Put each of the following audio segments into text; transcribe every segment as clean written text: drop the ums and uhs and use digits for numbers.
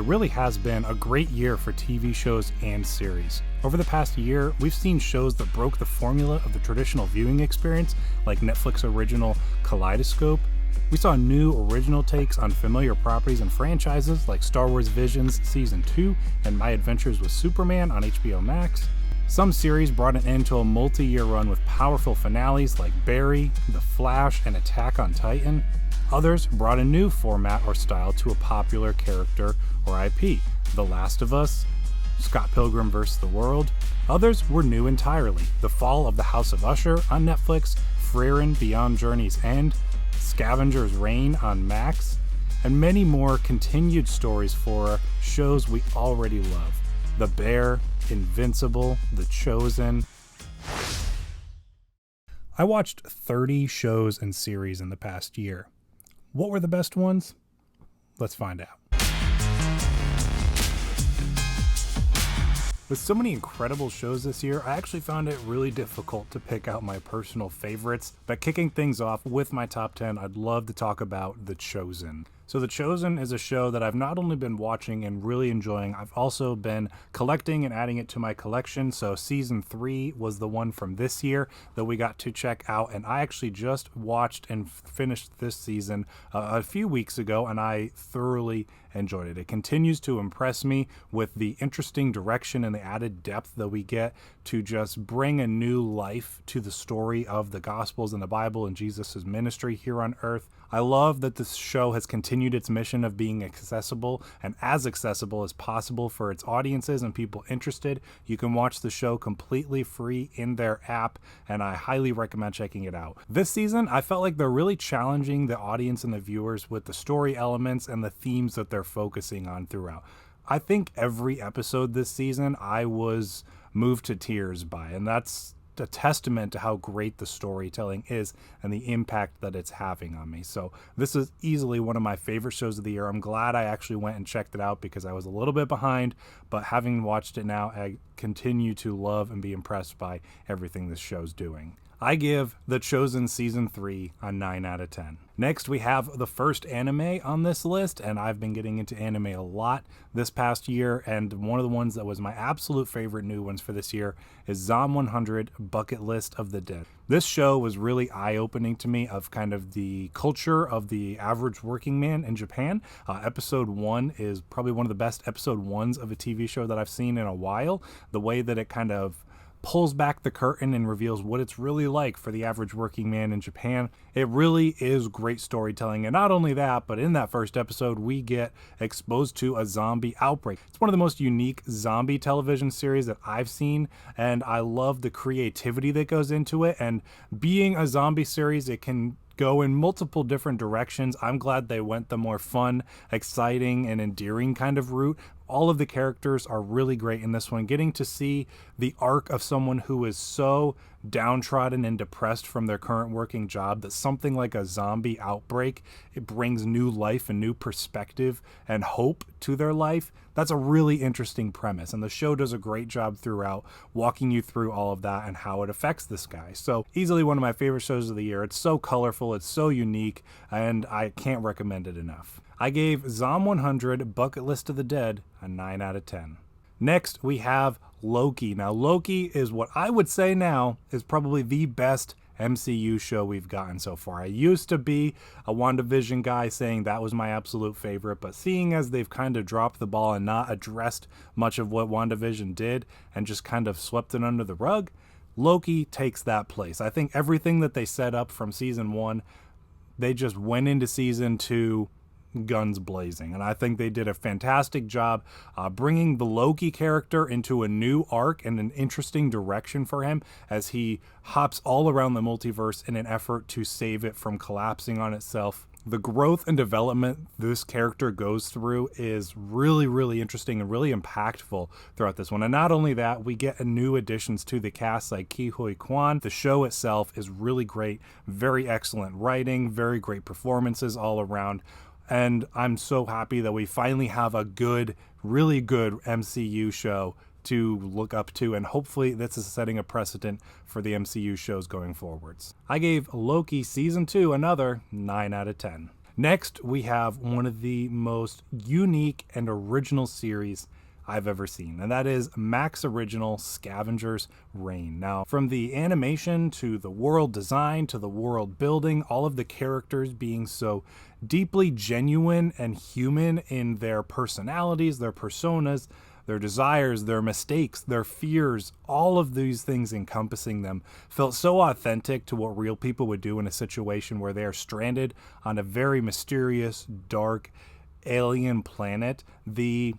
it really has been a great year for TV shows and series. Over the past year, we've seen shows that broke the formula of the traditional viewing experience, like Netflix original Kaleidoscope. We saw new original takes on familiar properties and franchises like Star Wars Visions Season 2 and My Adventures with Superman on HBO Max. Some series brought an end to a multi-year run with powerful finales like Barry, The Flash, and Attack on Titan. Others brought a new format or style to a popular character or IP, The Last of Us, Scott Pilgrim vs. the World. Others were new entirely, The Fall of the House of Usher on Netflix, Frieren Beyond Journey's End, Scavengers Rain on Max, and many more continued stories for shows we already love. The Bear, Invincible, The Chosen. I watched 30 shows and series in the past year. What were the best ones? Let's find out. With so many incredible shows this year, I actually found it really difficult to pick out my personal favorites. But kicking things off with my top 10, I'd love to talk about The Chosen. So The Chosen is a show that I've not only been watching and really enjoying, I've also been collecting and adding it to my collection. So season 3 was the one from this year that we got to check out, and I actually just watched and finished this season a few weeks ago, and I thoroughly enjoyed it. It continues to impress me with the interesting direction and the added depth that we get to just bring a new life to the story of the Gospels and the Bible and Jesus' ministry here on earth. I love that this show has continued its mission of being accessible and as accessible as possible for its audiences and people interested. You can watch the show completely free in their app, and I highly recommend checking it out. This season, I felt like they're really challenging the audience and the viewers with the story elements and the themes that they're focusing on throughout. I think every episode this season I was moved to tears by, and that's a testament to how great the storytelling is and the impact that it's having on me. So this is easily one of my favorite shows of the year. I'm glad I actually went and checked it out because I was a little bit behind, but having watched it now, I continue to love and be impressed by everything this show's doing. I give The Chosen Season 3 a 9 out of 10. Next, we have the first anime on this list, and I've been getting into anime a lot this past year, and one of the ones that was my absolute favorite new ones for this year is Zom 100 Bucket List of the Dead. This show was really eye-opening to me of kind of the culture of the average working man in Japan. Episode 1 is probably one of the best episode 1s of a TV show that I've seen in a while. The way that it kind of pulls back the curtain and reveals what it's really like for the average working man in Japan. It really is great storytelling, and not only that, but in that first episode we get exposed to a zombie outbreak. It's one of the most unique zombie television series that I've seen, and I love the creativity that goes into it. And being a zombie series, it can go in multiple different directions. I'm glad they went the more fun, exciting, and endearing kind of route. All of the characters are really great in this one. Getting to see the arc of someone who is so downtrodden and depressed from their current working job that something like a zombie outbreak, it brings new life and new perspective and hope to their life. That's a really interesting premise, and the show does a great job throughout walking you through all of that and how it affects this guy. So easily one of my favorite shows of the year. It's so colorful, it's so unique, and I can't recommend it enough. I gave Zom 100 Bucket List of the Dead a 9 out of 10. Next, we have Loki. Now, Loki is what I would say now is probably the best MCU show we've gotten so far. I used to be a WandaVision guy saying that was my absolute favorite, but seeing as they've kind of dropped the ball and not addressed much of what WandaVision did and just kind of swept it under the rug, Loki takes that place. I think everything that they set up from season 1, they just went into season 2 guns blazing, and I think they did a fantastic job bringing the Loki character into a new arc and an interesting direction for him as he hops all around the multiverse in an effort to save it from collapsing on itself. The growth and development this character goes through is really, really interesting and really impactful throughout this one. And not only that, we get new additions to the cast like Ki Hui Kwan. The show itself is really great, very excellent writing, very great performances all around. And I'm so happy that we finally have a good, really good MCU show to look up to, and hopefully this is setting a precedent for the MCU shows going forwards. I gave Loki Season 2 another 9 out of 10. Next, we have one of the most unique and original series I've ever seen, and that is Mac's original Scavengers Rain. Now, from the animation to the world design to the world building, all of the characters being so deeply genuine and human in their personalities, their personas, their desires, their mistakes, their fears, all of these things encompassing them felt so authentic to what real people would do in a situation where they are stranded on a very mysterious, dark, alien planet. The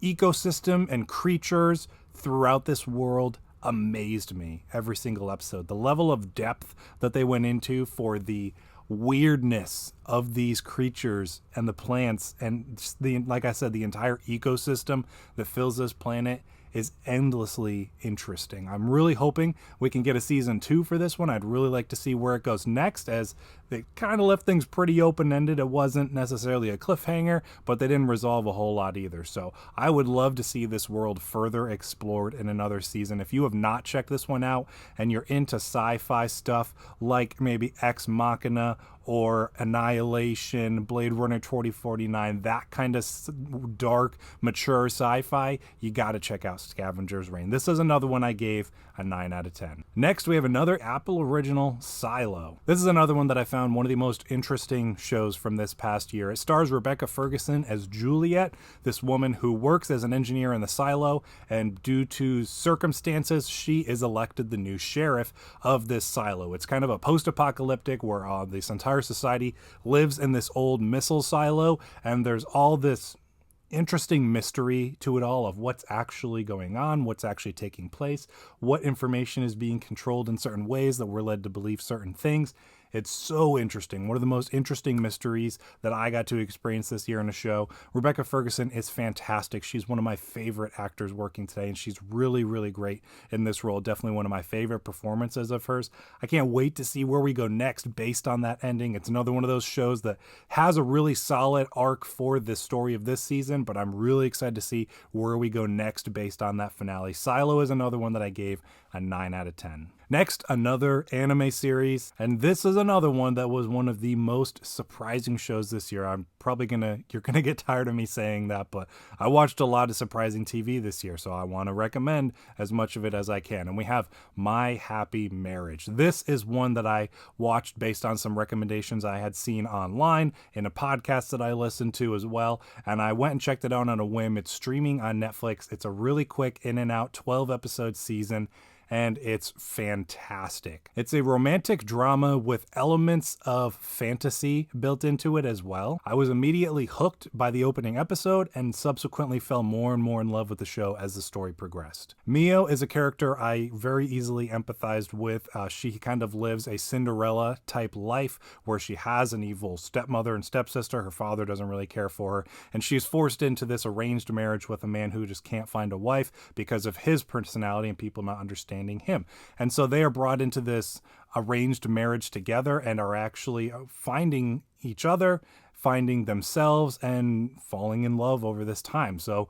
ecosystem and creatures throughout this world amazed me every single episode. The level of depth that they went into for the weirdness of these creatures and the plants and just like I said, the entire ecosystem that fills this planet is endlessly interesting. I'm really hoping we can get a season 2 for this one. I'd really like to see where it goes next, as they kind of left things pretty open-ended. It wasn't necessarily a cliffhanger, but they didn't resolve a whole lot either. So I would love to see this world further explored in another season. If you have not checked this one out and you're into sci-fi stuff like maybe Ex Machina or Annihilation, Blade Runner 2049, that kind of dark, mature sci-fi, you got to check out Scavengers Rain. This is another one I gave a 9 out of 10. Next, we have another Apple original, Silo. This is another one that I found one of the most interesting shows from this past year. It stars Rebecca Ferguson as Juliet, this woman who works as an engineer in the silo, and due to circumstances, she is elected the new sheriff of this silo. It's kind of a post-apocalyptic where this entire society lives in this old missile silo, and there's all this interesting mystery to it all of what's actually going on, what's actually taking place, what information is being controlled in certain ways that we're led to believe certain things. It's so interesting. One of the most interesting mysteries that I got to experience this year in a show. Rebecca Ferguson is fantastic. She's one of my favorite actors working today, and she's really, really great in this role. Definitely one of my favorite performances of hers. I can't wait to see where we go next based on that ending. It's another one of those shows that has a really solid arc for this story of this season, but I'm really excited to see where we go next based on that finale. Silo is another one that I gave a 9 out of 10. Next, another anime series, and this is another one that was one of the most surprising shows this year. You're gonna get tired of me saying that, but I watched a lot of surprising TV this year, so I want to recommend as much of it as I can. And we have My Happy Marriage. This is one that I watched based on some recommendations I had seen online in a podcast that I listened to as well, and I went and checked it out on a whim. It's streaming on Netflix. It's a really quick in and out 12-episode season, and it's fantastic. It's a romantic drama with elements of fantasy built into it as well. I was immediately hooked by the opening episode and subsequently fell more and more in love with the show as the story progressed. Mio is a character I very easily empathized with. She kind of lives a Cinderella type life where she has an evil stepmother and stepsister. Her father doesn't really care for her, and she's forced into this arranged marriage with a man who just can't find a wife because of his personality and people not understanding him. And so they are brought into this arranged marriage together and are actually finding each other, finding themselves, and falling in love over this time. So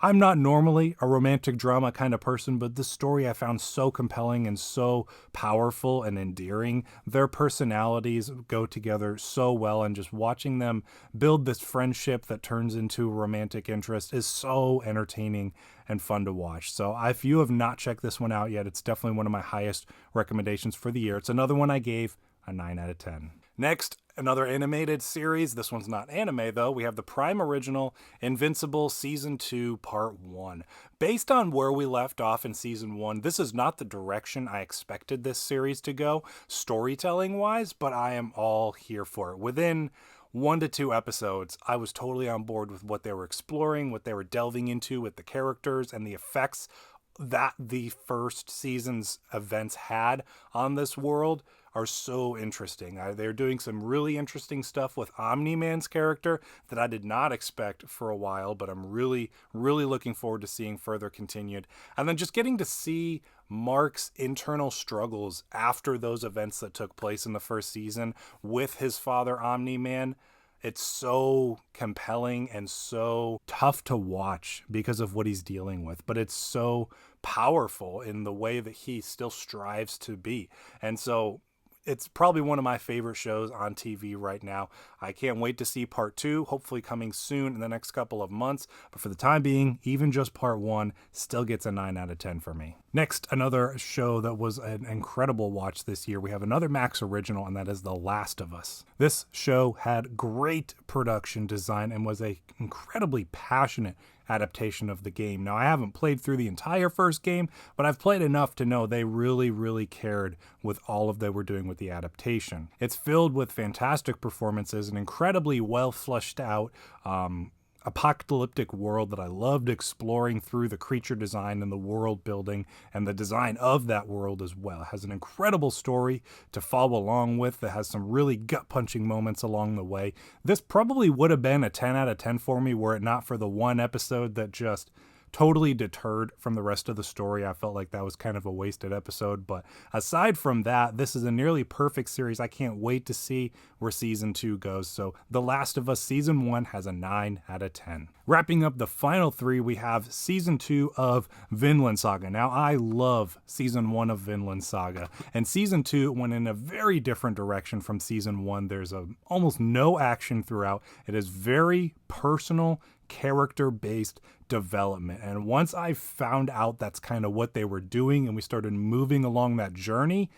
I'm not normally a romantic drama kind of person, but this story I found so compelling and so powerful and endearing. Their personalities go together so well, and just watching them build this friendship that turns into romantic interest is so entertaining and fun to watch. So if you have not checked this one out yet, it's definitely one of my highest recommendations for the year. It's another one I gave a 9 out of 10. Next, another animated series. This one's not anime, though. We have the Prime original, Invincible Season 2, Part 1. Based on where we left off in Season 1, this is not the direction I expected this series to go, storytelling-wise, but I am all here for it. Within 1 to 2 episodes, I was totally on board with what they were exploring, what they were delving into with the characters, and the effects that the first season's events had on this world are so interesting. They're doing some really interesting stuff with Omni-Man's character that I did not expect for a while, but I'm really, really looking forward to seeing further continued. And then just getting to see Mark's internal struggles after those events that took place in the first season with his father, Omni-Man. It's so compelling and so tough to watch because of what he's dealing with, but it's so powerful in the way that he still strives to be. And so It's probably one of my favorite shows on TV right now. I can't wait to see part 2, hopefully coming soon in the next couple of months. But for the time being, even just part 1 still gets a 9 out of 10 for me. Next, another show that was an incredible watch this year. We have another Max original, and that is The Last of Us. This show had great production design and was an incredibly passionate adaptation of the game. Now, I haven't played through the entire first game, but I've played enough to know they really cared with all of they were doing with the adaptation. It's filled with fantastic performances, an incredibly well fleshed out apocalyptic world that I loved exploring through the creature design and the world building and the design of that world as well. It has an incredible story to follow along with that has some really gut-punching moments along the way. This probably would have been a 10 out of 10 for me were it not for the one episode that just totally deterred from the rest of the story. I felt like that was kind of a wasted episode, but aside from that, this is a nearly perfect series. I can't wait to see where season 2 goes. So The Last of Us season 1 has a 9 out of 10. Wrapping up the final 3, we have season 2 of Vinland Saga. Now, I love season 1 of Vinland Saga, and season 2 went in a very different direction from season 1. There's almost no action throughout. It is very personal, character-based development. And once I found out that's kind of what they were doing and we started moving along that journey,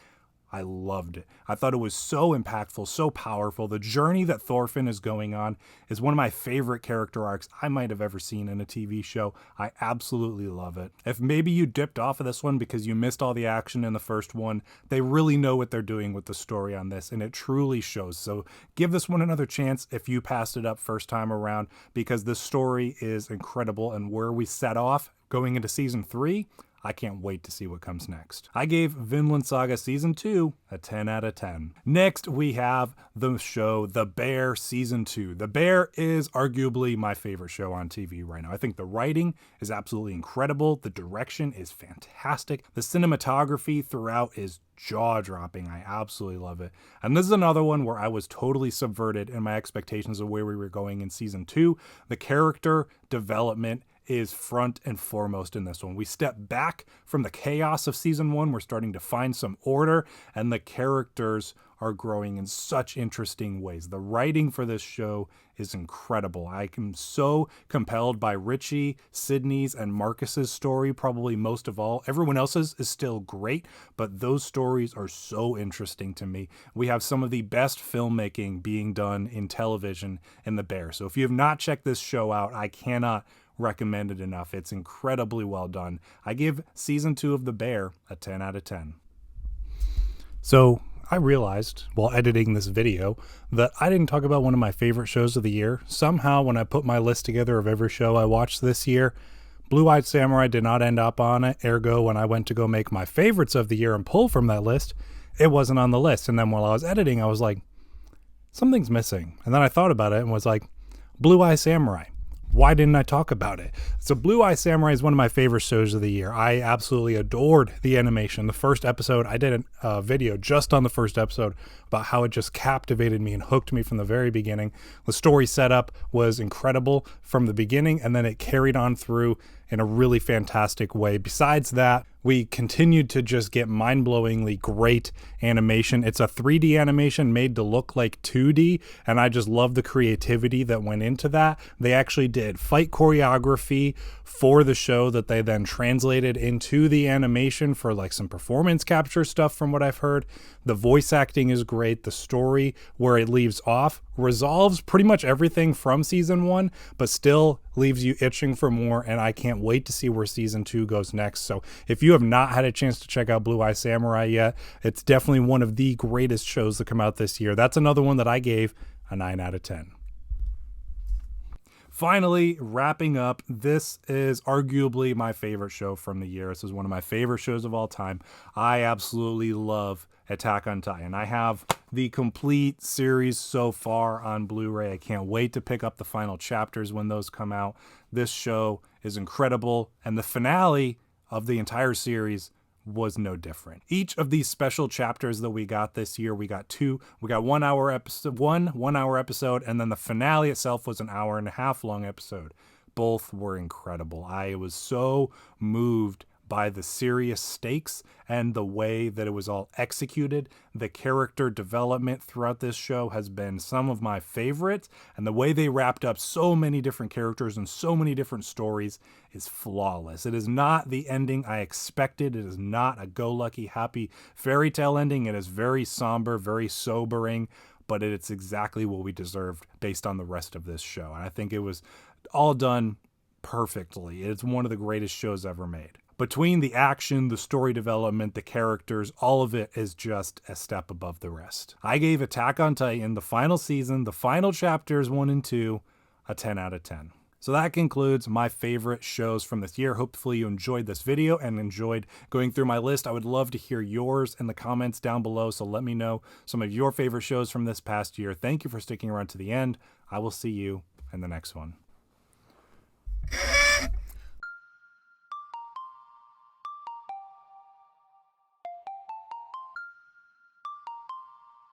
I loved it. I thought it was so impactful, so powerful. The journey that Thorfinn is going on is one of my favorite character arcs I might have ever seen in a TV show. I absolutely love it. If maybe you dipped off of this one because you missed all the action in the first one, they really know what they're doing with the story on this, and it truly shows. So give this one another chance if you passed it up first time around, because the story is incredible, and where we set off going into season 3, I can't wait to see what comes next. I gave Vinland Saga Season 2 a 10 out of 10. Next, we have the show The Bear Season 2. The Bear is arguably my favorite show on TV right now. I think the writing is absolutely incredible. The direction is fantastic. The cinematography throughout is jaw-dropping. I absolutely love it. And this is another one where I was totally subverted in my expectations of where we were going in Season 2. The character development is front and foremost in this one. We step back from the chaos of season 1. We're starting to find some order, and the characters are growing in such interesting ways. The writing for this show is incredible. I am so compelled by Richie, Sydney's, and Marcus's story, probably most of all. Everyone else's is still great, but those stories are so interesting to me. We have some of the best filmmaking being done in television in The Bear. So if you have not checked this show out, I cannot recommend it enough. It's incredibly well done. I give season 2 of The Bear a 10 out of 10. So I realized while editing this video that I didn't talk about one of my favorite shows of the year. Somehow when I put my list together of every show I watched this year, Blueeyed Samurai did not end up on it. Ergo, when I went to go make my favorites of the year and pull from that list, it wasn't on the list. And then while I was editing, I was like, something's missing. And then I thought about it and was like, Blueeyed Samurai. Why didn't I talk about it? So Blueeyed Samurai is one of my favorite shows of the year. I absolutely adored the animation. The first episode, I did a video just on the first episode about how it just captivated me and hooked me from the very beginning. The story setup was incredible from the beginning, and then it carried on through in a really fantastic way. Besides that, we continued to just get mind-blowingly great animation. It's a 3D animation made to look like 2D, and I just love the creativity that went into that. They actually did fight choreography for the show that they then translated into the animation for like some performance capture stuff from what I've heard. The voice acting is great. The story, where it leaves off, resolves pretty much everything from season 1, but still leaves you itching for more, and I can't wait to see where season 2 goes next. So if you have not had a chance to check out Blueeyed Samurai yet, it's definitely one of the greatest shows that come out this year. That's another one that I gave a 9 out of 10. Finally, wrapping up, this is arguably my favorite show from the year. This is one of my favorite shows of all time. I absolutely love Attack on Titan. I have the complete series so far on Blu-ray. I can't wait to pick up the final chapters when those come out. This show is incredible, and the finale of the entire series was no different. Each of these special chapters that we got this year, we got 1 hour episode, one hour episode, and then the finale itself was an hour and a half long episode. Both were incredible. I was so moved by the serious stakes and the way that it was all executed. The character development throughout this show has been some of my favorites, and the way they wrapped up so many different characters and so many different stories is flawless. It is not the ending I expected. It is not a go-lucky, happy fairy tale ending. It is very somber, very sobering, but it's exactly what we deserved based on the rest of this show. And I think it was all done perfectly. It's one of the greatest shows ever made. Between the action, the story development, the characters, all of it is just a step above the rest. I gave Attack on Titan, the final season, the final chapters 1 and 2, a 10 out of 10. So that concludes my favorite shows from this year. Hopefully you enjoyed this video and enjoyed going through my list. I would love to hear yours in the comments down below, so let me know some of your favorite shows from this past year. Thank you for sticking around to the end. I will see you in the next one.